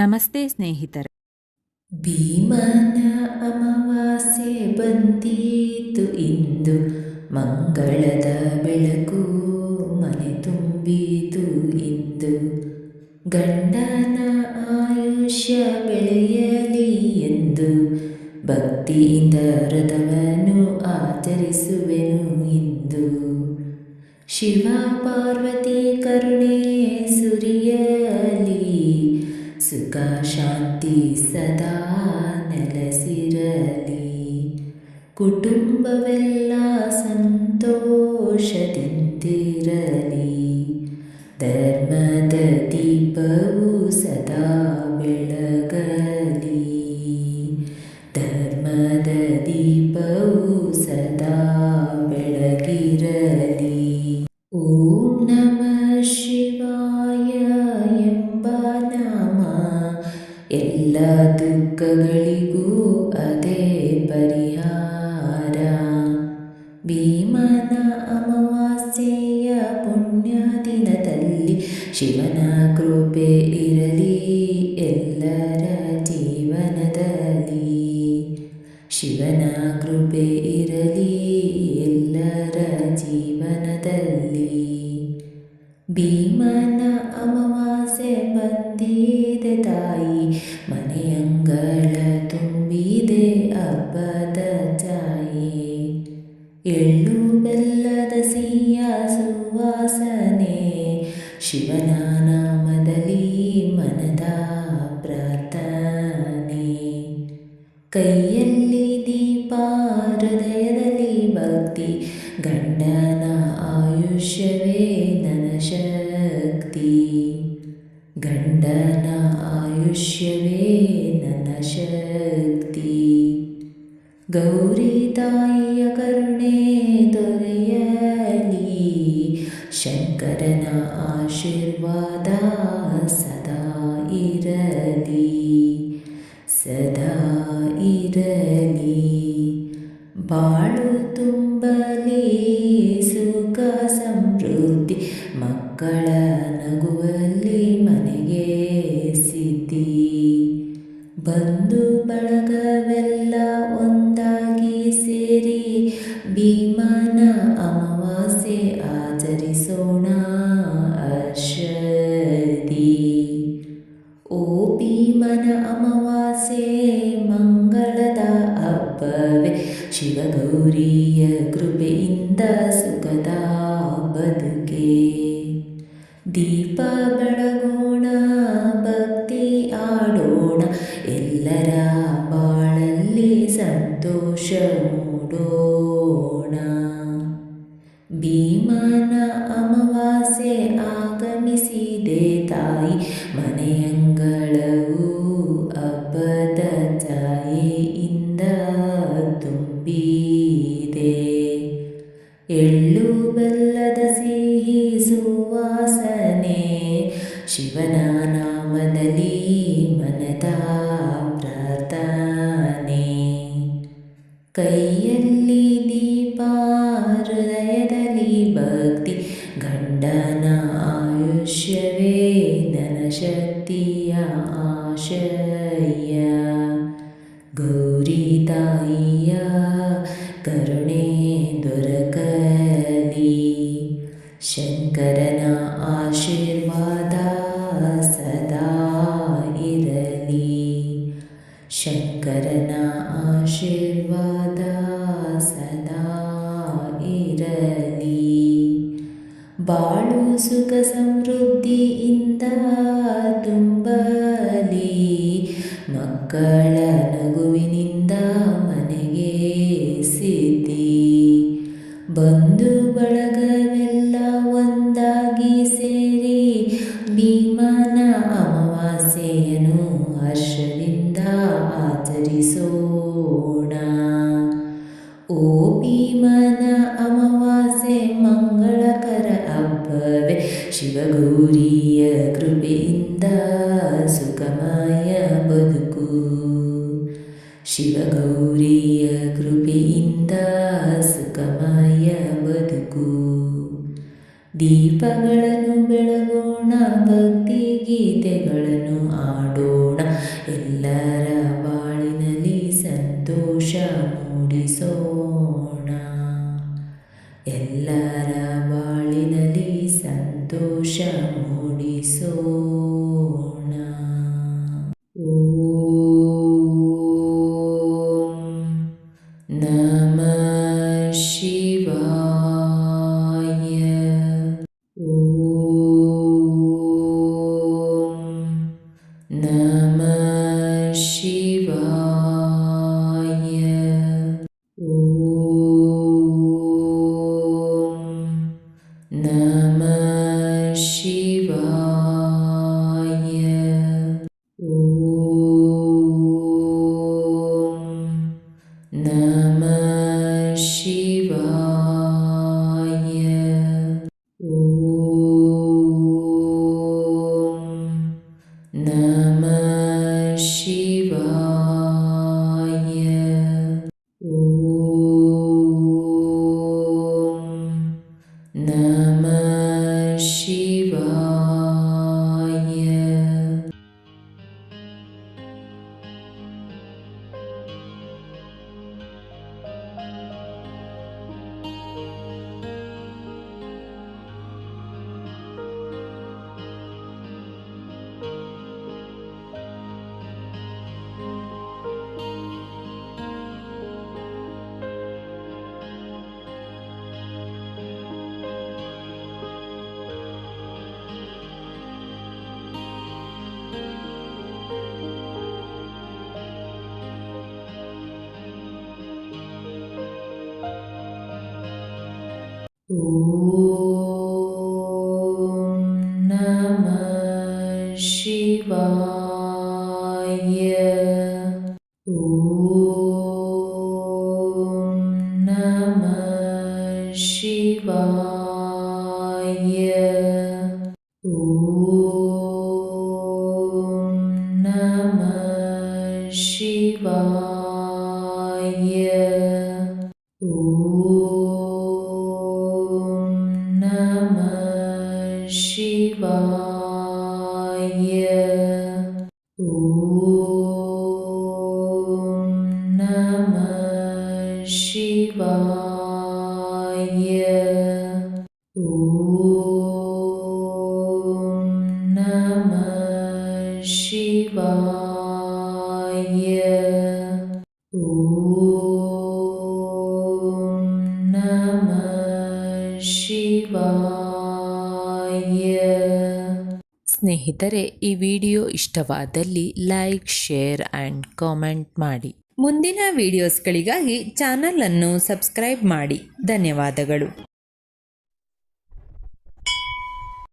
ನಮಸ್ತೆ ಸ್ನೇಹಿತರೆ. ಭೀಮನ ಅಮಾವಾಸ್ಯೆ ಬಂದೀತು ಇಂದು, ಮಂಗಳದ ಬೆಳಕು ಮನೆ ತುಂಬಿತು ಇಂದು. ಗಂಡನ ಆಯುಷ್ಯ ಬೆಳೆಯಲಿ ಎಂದು ಭಕ್ತಿಯಿಂದ ವ್ರತವನ್ನು ಆಚರಿಸುವೆನು ಇಂದು. ಶಿವ ಪಾರ್ವತಿ ಕರುಣೆ ಸುರಿಯಲಿ, ಸುಖ ಶಾಂತಿ ಸದಾ ನೆಲೆಸಿರಲಿ. ಕುಟುಂಬವೆಲ್ಲ ಸಂತೋಷದಿಂದಿರಲಿ, ಧರ್ಮದ ದೀಪವು ಸದಾ ಬೆಳಗಲಿ. ಧರ್ಮದ ದೀಪವು ಸದಾ ಬೆಳಗಿರಲಿ. ಓಂ ನಮಃ ಶಿವಾಯ ಎಂಬ ನಾಮ ಎಲ್ಲ ದುಃಖಗಳಿಗೂ ಅದೇ ಪರಿಹಾರ. ಭೀಮನ ಅಮಾವಾಸ್ಯೆಯ ಪುಣ್ಯ ದಿನದಲ್ಲಿ ಶಿವನ ಕೃಪೆ ಇರಲಿ ಎಲ್ಲರ ಜೀವನದಲ್ಲಿ. ಶಿವನ ಕೃಪೆ ಇರಲಿ ಎಲ್ಲರ ಜೀವನದಲ್ಲಿ. ಭೀಮನ ಅಮಾವಾಸ್ಯೆ ಬಂದಿದೆ ತಾಯಿ, ಮನೆಯಂಗಳ ತುಂಬಿದೆ ಹಬ್ಬದ ಛಾಯೆ. ಎಳ್ಳು ಬೆಲ್ಲದ ಸಿಹಿಯ ಸುವಾಸನೆ, ಶಿವನ ನಾಮದಲ್ಲಿ ಮನದ ಪ್ರಾರ್ಥನೆ. ಕೈಯಲ್ಲಿ ದೀಪ ಹೃದಯದಲ್ಲಿ ಭಕ್ತಿ, ಗಂಡನ ಆಯುಷ್ಯವೇ ನನ್ನ ಶಕ್ತಿ. ಗಂಡನ ಆಯುಷ್ಯವೇ ನನ್ನ ಶಕ್ತಿ. ಗೌರಿ ತಾಯಿಯ ಕರುಣೆ ದೊರೆಯಲಿ, ಶಂಕರನ ಆಶೀರ್ವಾದ ಸದಾ ಇರಲಿ. ಸದಾ ಇರಲಿ. ಬಾಳು ತುಂಬಲಿ ಸುಖ ಸಮೃದ್ಧಿ, ಮಕ್ಕಳ ನಗುವಲ್ಲಿ ಮನೆಗೆ ಸಿದ್ಧಿ. ಬಂಧು ಬಳಗವೆಲ್ಲ ಒಂದಾಗಿ ಸೇರಿ ಭೀಮನ ಅಮಾವಾಸ್ಯೆ ಆಚರಿಸೋಣ ಹರ್ಷದಿ. ಓ ಭೀಮನ ಅಮಾವಾಸ್ಯೆ ಮಂಗಳದ ಹಬ್ಬವೇ, ಶಿವಗೌರಿಯ ಕೃಪೆಯಿಂದ ಸುಖದ ಬದುಕೆ. ದೀಪ ಬೆಳಗೋಣ ಭಕ್ತಿ ಆಡೋಣ, ಎಲ್ಲರ ಬಾಳಲ್ಲಿ ಸಂತೋಷ ಮೂಡೋಣ. ಭೀಮನ ಅಮಾವಾಸ್ಯೆ ಆಗಮಿಸಿದೆ ತಾಯಿ, ಮನೆಯಂಗಳವು ಹಬ್ಬದ ಛಾಯೆಯಿಂದ ತುಂಬಿದೆ. ಎಳ್ಳು ಬೆಲ್ಲದ ಸಿಹಿ ಸುವಾಸನೆ, ಶಿವನ ನಾಮದಲ್ಲಿ ಮನದ ಪ್ರಾರ್ಥನೆ. ಕೈಯಲ್ಲಿ ದೀಪ ಹೃದಯದಲ್ಲಿ ಭಕ್ತಿ, ಗಂಡನ ಆಯುಷ್ಯವೇ ನನ್ನ ಶಕ್ತಿಯ ಆಶಯ. ಗೌರಿ ತಾಯಿಯ ಕರುಣೆ ದೊರಕಲಿ, ಶಂಕರನ ಆಶೀರ್ವಾದ ಸದಾ ಇರಲಿ. ಶಂಕರನ ಆಶೀರ್ವಾದ ಸದಾ ಇರಲಿ. ಬಾಳು ಸುಖ ಸಮೃದ್ಧಿಯಿಂದ ತುಂಬಲಿ, ಮಕ್ಕಳ ನಗುವಿನಿಂದ ಮನೆಗೆ ಸಿದ್ಧಿ. ಬಂಧು ಬಳಗವೆಲ್ಲ ಒಂದಾಗಿ ಸೇರಿ ಭೀಮನ ಅಮಾವಾಸ್ಯೆಯನ್ನು ಹರ್ಷದಿಂದ ಆಚರಿಸೋಣ. ಓ ಭೀಮನ ಅಮಾವಾಸ್ಯೆ ಮಂಗಳಕರ ಹಬ್ಬವೇ, ಶಿವಗೌರಿಯ ಕೃಪೆಯಿಂದ ಸುಖಮಯ ಬದುಕು. ಶಿವಗೌರಿಯ ಕೃಪೆಯಿಂದ ಸುಖಮಯ ಬದುಕು. ದೀಪಗಳನ್ನು ಬೆಳಗೋಣ, ಭಕ್ತಿ ಗೀತೆಗಳನ್ನು ಆಡೋಣ, ಎಲ್ಲರ ಬಾಳಿನಲ್ಲಿ ಸಂತೋಷ ಮೂಡಿಸೋಣ, ಎಲ್ಲರ ಬಾಳಿನಲ್ಲಿ ಸಂತೋಷ ಮೂಡಿಸೋಣ. ಓಂ ನಮಃ ಶಿವಾಯ. ಓಂ ನಮಃ ಶಿವಾಯ. ಓಂ ನಮಃ ಶಿವಾಯ. ಓಂ ನಮಃ ಶಿವಾಯ. ಓಂ ನಮಃ ಶಿವಾಯ. ಓಂ ನಮಃ ಶಿವಾಯ. ಓಂ ನಮಃ ಶಿವಾಯ. ಓಂ ನಮಃ ಶಿವಾಯ. ಓಂ ನಮಃ ಶಿವಾಯ. ಓಂ ನಮಃ ಶಿವಾಯ. ಓಂ ನಮಃ ಶಿವಾಯ. ಓಂ ನಮಃ ಶಿವಾಯ. ಓಂ ನಮಃ ಶಿವಾಯ. ಸ್ನೇಹಿತರೆ, ಈ ವಿಡಿಯೋ ಇಷ್ಟವಾದಲ್ಲಿ ಲೈಕ್, ಶೇರ್ ಆ್ಯಂಡ್ ಕಾಮೆಂಟ್ ಮಾಡಿ. ಮುಂದಿನ ವಿಡಿಯೋಸ್ಗಳಿಗಾಗಿ ಚಾನಲನ್ನು ಸಬ್ಸ್ಕ್ರೈಬ್ ಮಾಡಿ. ಧನ್ಯವಾದಗಳು.